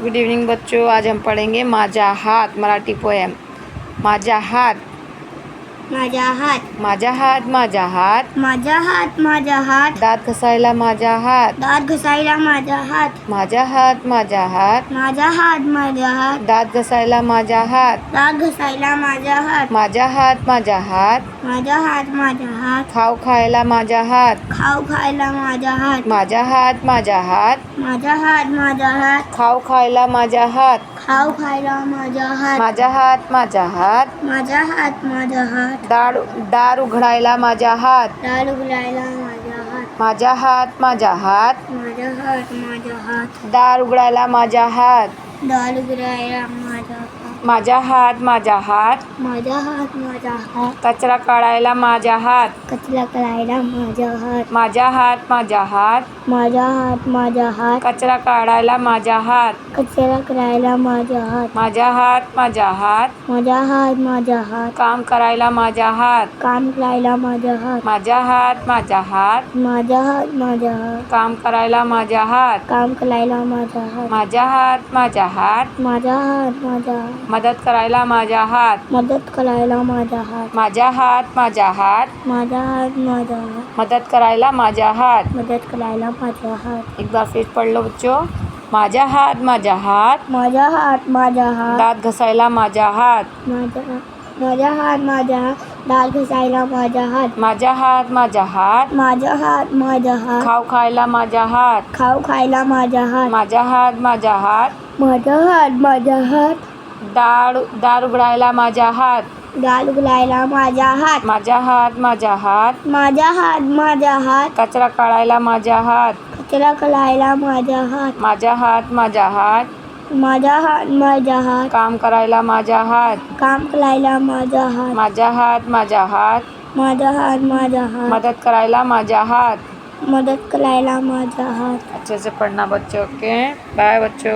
Good evening बच्चों, आज हम पढ़ेंगे माझा हात मराठी पोएम। माझा हात, माझा हात, माझा हात, माझा हात, माझा हात, माझा हात, दात घसायला माझा हात, दात घसायला माझा हात, माझा हात, माझा हात, माझा हात, माझा हात, दात घसायला माझा हात, दात घसायला माझा हात, माझा हात, माझा हात, माझा हात, माझा हात, खाऊ खायला माझा हात, खाऊ खायला माझा हात, माझा हात, माझा हात, माझा हात, माझा हात, खाऊ खायला माझा हात, खाऊ खायला माझा हात, माझा हात, माझा हात, माझा हात, माझा हात, दार उघडायला माझा हात, दार उघडायला माझा हात, माझा हात, माझा हात, माझा हात, माझा हात, दार उघडायला माझा हात, दार उघडायला माझा हात, माझा हात, माझा हात, माझा हात, माझा हात, कचरा काढायला माझा हात, कचरा करायला माझा हात, माझा हात, माझा हात, माझा हात, माझा हात, कचरा काढायला माझा हात, कचरा करायला माझा हात, माझा हात, माझा हात, माझा हात, माझा हात, काम करायला माझा हात, काम करायला माझा हात, माझा हात, माझा हात, माझा हात, माझा हात, काम करायला माझा हात, काम करायला माझा हात, माझा हात, माझा हात, माझा हात, माझा हात, मदत करायला माझा हात, मदत करायला माझा हात, माझा हात, माझा हात, माझा हात, माझा हात, मदत करायला माझा हात। मदत करायला माझा हात, एक बार फिर पढ़ लो बच्चों। माझा हात, माझा हात, माझा हात, माझा हात, दात घसायला माझा हात, माझा हात, माझा हात, दात घसायला माझा हात, माझा हात, माझा हात, माझा हात, माझा हात, खाऊ खायला माझा हात, खाऊ खायला माझा हात, माझा हात, माझा हात, माझा हात, माझा हात, दार उघडायला माझा हात, दार उघडायला माझा हात, माझा हात, माझा हात, माझा हात, माझा हात, कचरा काढायला माझा हात, कचरा करायला माझा हात, माझा हात, माझा हात, माझा हात, माझा हात, काम करायला माझा हात, काम करायला माझा हात, माझा हात, माझा हात, माझा हात, माझा हात, मदत करायला माझा हात। मदत करायला माझा हात। अच्छे से पढ़ना बच्चों के। बाय बच्चों।